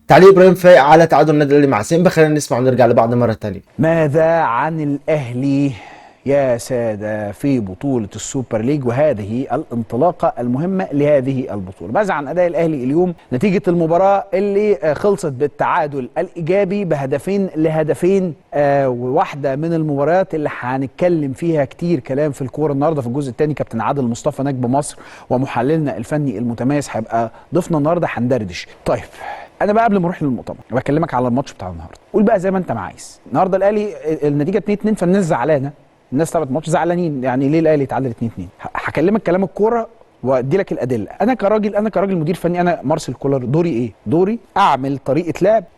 تعليق ابراهيم فايق على تعادل النادي الاهلي مع سيمبا. خلينا نسمع ونرجع لبعض مره ثانيه. ماذا عن الاهلي يا سادة في بطولة السوبر ليج وهذه الانطلاقة المهمة لهذه البطولة؟ ماذا عن أداء الأهلي اليوم نتيجة المباراة اللي خلصت بالتعادل الإيجابي بهدفين لهدفين، وواحدة من المباريات اللي هنتكلم فيها كتير كلام في الكورة النهاردة في الجزء الثاني. كابتن عادل مصطفى نجم مصر ومحللنا الفني المتميز هيبقى ضيفنا النهاردة، هندردش. طيب انا بقى قبل ما اروح للمؤتمر بكلمك على الماتش بتاع النهارده، قول بقى زي ما انت ما عايز. النهارده الاهلي النتيجه 2-2 فالناس زعلانه، الناس تابعت الماتش زعلانين، يعني ليه الاهلي اتعادل 2-2؟ هكلمك كلام الكوره وادي لك الادله. انا كراجل مدير فني، انا مارسيل كولر، دوري ايه؟ دوري اعمل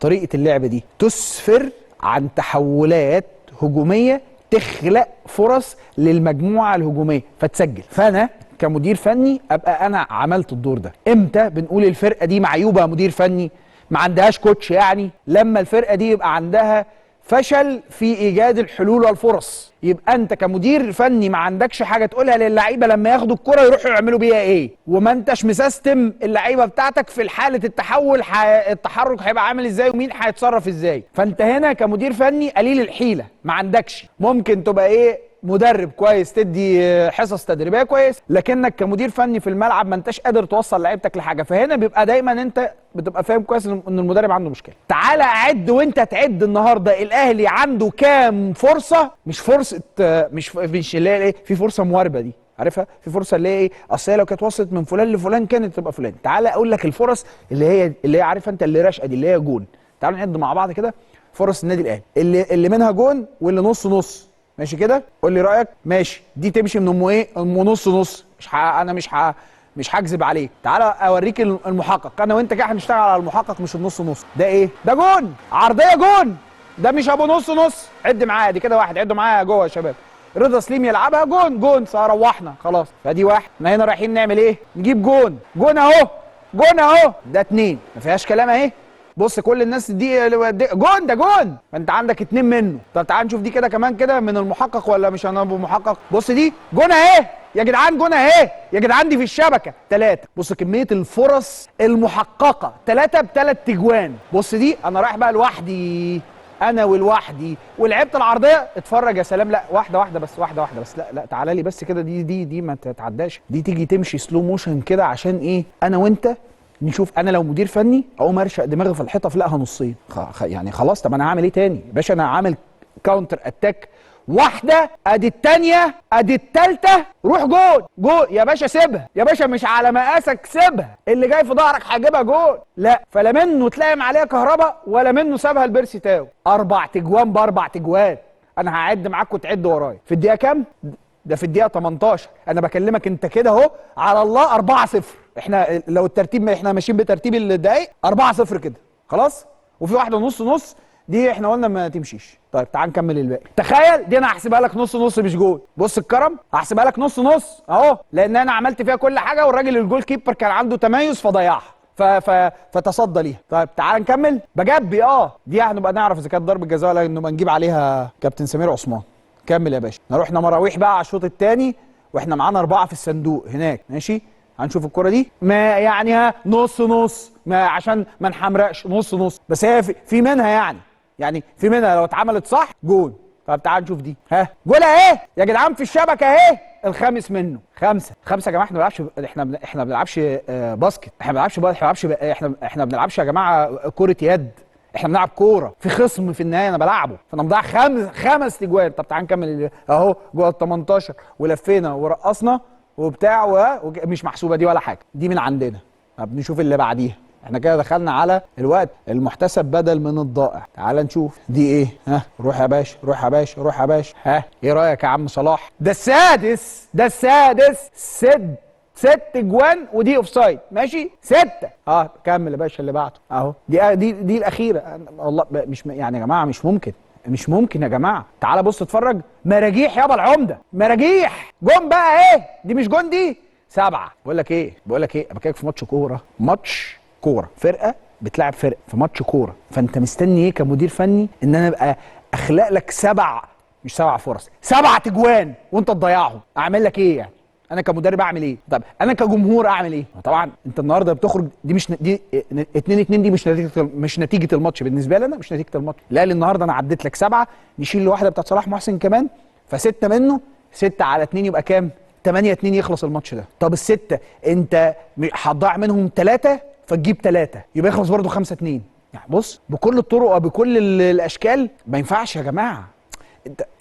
طريقه اللعب دي تسفر عن تحولات هجوميه تخلق فرص للمجموعه الهجوميه فتسجل. فانا كمدير فني ابقى انا عملت الدور ده. امتى بنقول الفرقه دي معيوبه يا مدير فني؟ ما عندهاش كوتش، يعني لما الفرقه دي يبقى عندها فشل في ايجاد الحلول والفرص. يبقى انت كمدير فني ما عندكش حاجه تقولها للعيبه لما ياخدوا الكره يروحوا يعملوا بيها ايه، وما انتش مسيستم اللعيبه بتاعتك في حاله التحول، التحرك هيبقى عامل ازاي ومين هيتصرف ازاي. فانت هنا كمدير فني قليل الحيله، ما عندكش. ممكن تبقى ايه، مدرب كويس، تدي حصص تدريبيه كويس، لكنك كمدير فني في الملعب ما انتش قادر توصل لعيبتك لحاجه. فهنا بيبقى دايما انت بتبقى فاهم كويس ان المدرب عنده مشكله. تعالى اعد وانت تعد النهارده الاهلي عنده كام فرصه. مش فرصه، مش اللي هي ايه، في فرصه مواربه دي عارفها، في فرصه اللي هي ايه، اصل لو كانت وصلت من فلان لفلان كانت تبقى فلان. تعالى اقول لك الفرص اللي هي عارف انت اللي راشقه دي، اللي هي جون. تعالوا نعد مع بعض كده فرص النادي الاهلي اللي منها جون واللي نص نص. ماشي كده؟ قول لي رايك. ماشي، دي تمشي من ام ايه، ام نص نص. انا مش هكذب عليك. تعالى اوريك المحقق، انا وانت كده هنشتغل على المحقق مش النص نص. ده ايه؟ ده جون، عرضيه جون، ده مش ابو نص نص. عد معايا دي كده واحد، عدوا معايا جوه يا شباب. رضا سليم يلعبها جون روحنا خلاص. فدي واحد. احنا هنا رايحين نعمل ايه؟ نجيب جون اهو، جون اهو. ده اتنين، ما فيهاش كلام اهي. بص كل الناس دي جون، ده جون، فانت عندك اتنين منه. طب تعال نشوف دي كده كمان كده من المحقق ولا مش انا ابو محقق. بص دي جون اهي يا جدعان، جون اهي يا جدعان، دي في الشبكه. ثلاثه. بص كميه الفرص المحققه، ثلاثه بثلاث تجوان. بص دي انا رايح بقى لوحدي، انا ولوحدي ولعبت العرضيه. اتفرج يا سلام. لا واحده بس، لا تعالى لي بس كده. دي ما تتعداش، دي تيجي تمشي سلو موشن كده. عشان ايه؟ انا وانت نشوف. انا لو مدير فني اقوم ارشق دماغي في الحيطه افلقها نصين. يعني خلاص. طب انا هعمل ايه تاني يا باشا؟ انا عامل كاونتر اتاك، واحده ادي الثانيه ادي الثالثه، روح جول يا باشا. سيبها يا باشا، مش على مقاسك، سيبها. اللي جاي في ظهرك هيجيبها جول. لا، فلا منه تلاقم عليها كهرباء ولا منه سابها لبيرسي تاو. 4 تجوان ب4 تجوان. انا هعد معاك وتعد ورايا. في الدقيقه كام؟ ده في الدقيقه 18. انا بكلمك انت كده اهو على الله. 4-0. احنا لو الترتيب، احنا ماشيين بترتيب الدقايق 4-0 كده خلاص. وفي واحده نص نص دي احنا قلنا ما تمشيش. طيب تعال نكمل الباقي. تخيل دي انا هحسبها لك نص نص مش جول. بص الكرم، هحسبها لك نص نص اهو، لان انا عملت فيها كل حاجه والراجل الجول كيبر كان عنده تميز فضيعها فتصدى ليها. طيب تعال نكمل. بجبي دي هنبقى نعرف اذا كانت ضربه جزاء ولا نبقى نجيب عليها كابتن سمير عثمان. كمل يا باشا. رحنا مراويح بقى على الشوط الثاني واحنا معانا 4 في الصندوق هناك. ماشي، هنشوف الكرة دي. ما يعني نص نص، ما عشان ما نحمرقش، نص نص بس. هي في منها يعني في منها لو اتعملت صح جول. طب تعال نشوف دي. جول اهي يا جدعان في الشبكه اهي. الخامس منه. خمسة يا جماعه. احنا ما بنلعبش باسكت. احنا ما بنلعبش يا جماعه كرة يد. احنا بنلعب كوره في خصم في النهايه انا بلعبه. فانا مضيع 5 تجوان. طب تعال نكمل اهو جوه ال 18 ولفينا ورقصنا وبتاع ومش محسوبه دي ولا حاجه. دي من عندنا. طب نشوف اللي بعديها. احنا كده دخلنا على الوقت المحتسب بدل من الضائع. تعال نشوف دي ايه. روح يا باشا، روح يا باشا، روح يا باشا. ايه رايك يا عم صلاح؟ ده السادس. 6 جوان ودي اوف سايد. ماشي 6. كمل يا باشا اللي بعده اهو. دي الاخيره. والله مش يعني يا جماعه مش ممكن يا جماعه. تعال بص اتفرج. مراجيح يابا العمده، مراجيح. جون بقى ايه؟ دي مش جون، دي 7. بقول لك ايه بكلمك في ماتش كوره، فرقه بتلعب فرقه في ماتش كوره. فانت مستني ايه كمدير فني؟ ان انا ابقى اخلق لك 7 مش 7 فرص، 7 تجوان وانت تضيعهم. اعمل لك ايه يعني؟ انا كمدرب اعمل ايه؟ طب انا كجمهور اعمل ايه؟ طبعا انت النهارده بتخرج دي مش دي 2-2 دي مش نتيجه الماتش بالنسبه لي انا، مش نتيجه الماتش. الاهلي النهارده انا عديت لك 7، نشيل له واحده بتاعت صلاح محسن كمان، ف6 منه 6 على 2 يبقى كام؟ 8-2 يخلص الماتش ده. طب ال6 انت هتضيع منهم 3 فتجيب 3 يبقى يخلص برضه 5-2. يعني بص بكل الطرق وبكل الاشكال ما ينفعش يا جماعه.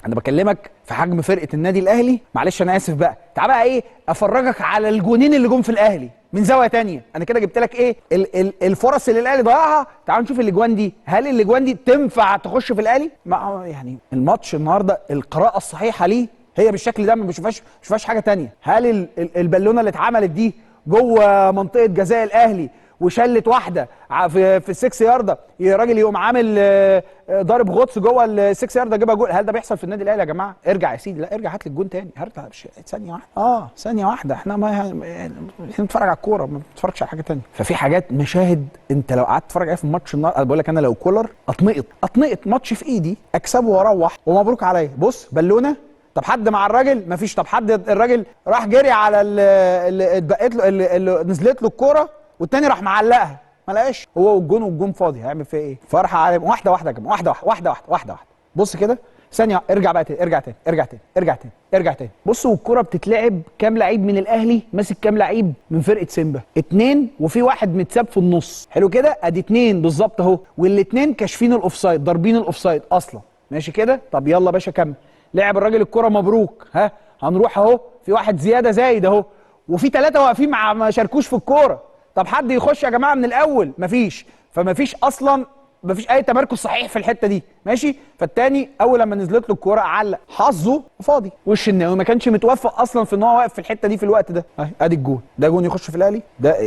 انا بكلمك في حجم فرقه النادي الاهلي، معلش انا اسف بقى، تعال بقى ايه افرجك على الجونين اللي جم في الاهلي من زاويه تانية. انا كده جبت لك ايه الفرص اللي الاهلي ضيعها، تعال نشوف الاجوان دي، هل الاجوان دي تنفع تخش في الاهلي؟ يعني الماتش النهارده القراءه الصحيحه ليه هي بالشكل ده، ما بشوفهاش حاجه تانية. هل البالونه اللي اتعملت دي جوه منطقه جزاء الاهلي وشلت واحده في ال6 يارده الراجل يقوم عامل ضارب غطس جوه ال6 يارده جابها جول؟ هل ده بيحصل في النادي الاهلي يا جماعه؟ ارجع يا سيدي، لا ارجع هات لي الجون تاني، هرجع ثانيه واحده، ثانيه واحده، احنا بنتفرج على الكوره ما بنتفرجش على حاجه تانيه. ففي حاجات مشاهد انت لو قعدت تتفرج عليها في الماتش النهارده، بقول لك انا لو كولر اطنقط ماتش في ايدي اكسبه واروح ومبروك عليا. بص بالونه، طب حد مع الراجل مفيش، طب حد الراجل راح جري على اللي اتبقت له اللي نزلت له الكوره والتاني راح معلقها ما لقاش، هو والجون فاضي، هيعمل فيها ايه؟ فرحه على واحده واحده يا جماعه، واحده. بص كده ثانيه، ارجع بقى تاني، ارجع تاني. بص والكوره بتتلعب كام لعيب من الاهلي ماسك كام لعيب من فرقه سيمبا؟ 2 وفي واحد متساب في النص. حلو كده، ادي 2 بالظبط اهو، والاثنين كاشفين الاوفسايد، ضاربين الاوفسايد اصلا. ماشي كده، طب يلا باشا كمل، لعب الراجل الكوره مبروك، هنروح اهو في واحد زياده زايد اهو، وفي 3 واقفين ما شاركوش في الكوره. طب حد يخش يا جماعه من الاول؟ مفيش، فمفيش اصلا، مفيش اي تمركز صحيح في الحته دي. ماشي، فالتاني اول لما نزلت له الكوره علق حظه فاضي، وش الناوي ما كانش متوفق اصلا في ان هو واقف في الحته دي في الوقت ده. ادي الجون ده، جون يخش في الاهلي ده.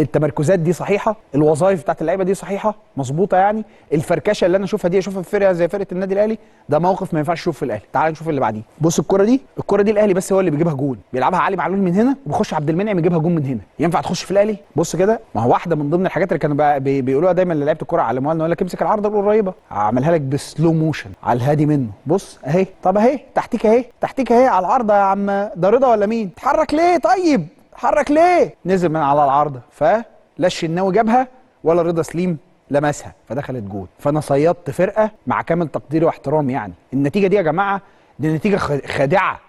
التمركزات دي صحيحه، الوظائف بتاعت اللعيبه دي صحيحه مظبوطه، يعني الفركشه اللي انا اشوفها دي اشوفها في فرقه زي فرقه النادي الاهلي، ده موقف ما ينفعش اشوفه في الاهلي. تعال نشوف اللي بعديه. بص الكوره دي الاهلي بس هو اللي بيجيبها جون، بيلعبها علي معلول من هنا وبيخش عبد المنعم يجيبها جون من هنا، ينفع تخش في الاهلي؟ بص كده، ما هو واحده من ضمن الحاجات اللي كانوا بيقولوها دايما لعيبه الكوره، علموها لنا، يقول لك امسك العارضه القريبه، هعملها لك بسلو موشن على الهادي منه. بص اهي، طب اهي تحتيك اهي على العارضه يا عم، ده رضا ولا مين؟ اتحرك ليه؟ طيب اتحرك ليه؟ نزل من على العارضه، فلا الشناوي جابها ولا رضا سليم لمسها فدخلت جول. فانا صيدت فرقه مع كامل تقديري واحترامي. يعني النتيجه دي يا جماعه دي نتيجه خادعه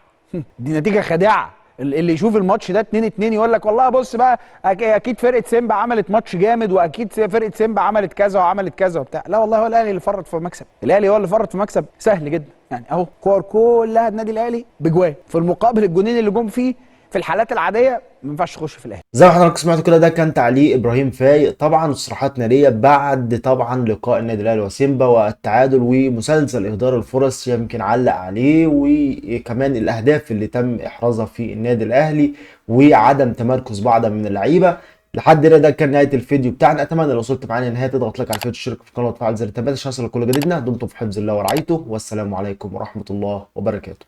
دي نتيجه خادعه. اللي يشوف الماتش ده 2-2 يقول لك والله بص بقى اكيد فرقه سيمبا عملت ماتش جامد، واكيد فرقه سيمبا عملت كذا وعملت كذا وبتاع. لا والله، هو الاهلي اللي فرط في مكسب، الاهلي هو اللي فرط في مكسب سهل جدا. يعني اهو كور كلها النادي الاهلي بجوان، في المقابل الجونين اللي جم فيه في الحالات العاديه ما ينفعش تخش في الاهلي. زي ما حضرتك سمعتوا كده، ده كان تعليق ابراهيم فايق طبعا، تصريحات ناريه بعد طبعا لقاء النادي الاهلي وسيمبا والتعادل ومسلسل اهدار الفرص، يمكن علق عليه، وكمان الاهداف اللي تم احرازها في النادي الاهلي وعدم تمركز بعض من اللعيبه. لحد هنا ده كان نهايه الفيديو بتاعنا. اتمنى لو وصلت معانا للنهايه تضغط لايك على الفيديو، تشترك في القناه وتفعل زر التنبيهات عشان يوصلك كل جديدنا. دمتم في حفظ الله ورعايته، والسلام عليكم ورحمه الله وبركاته.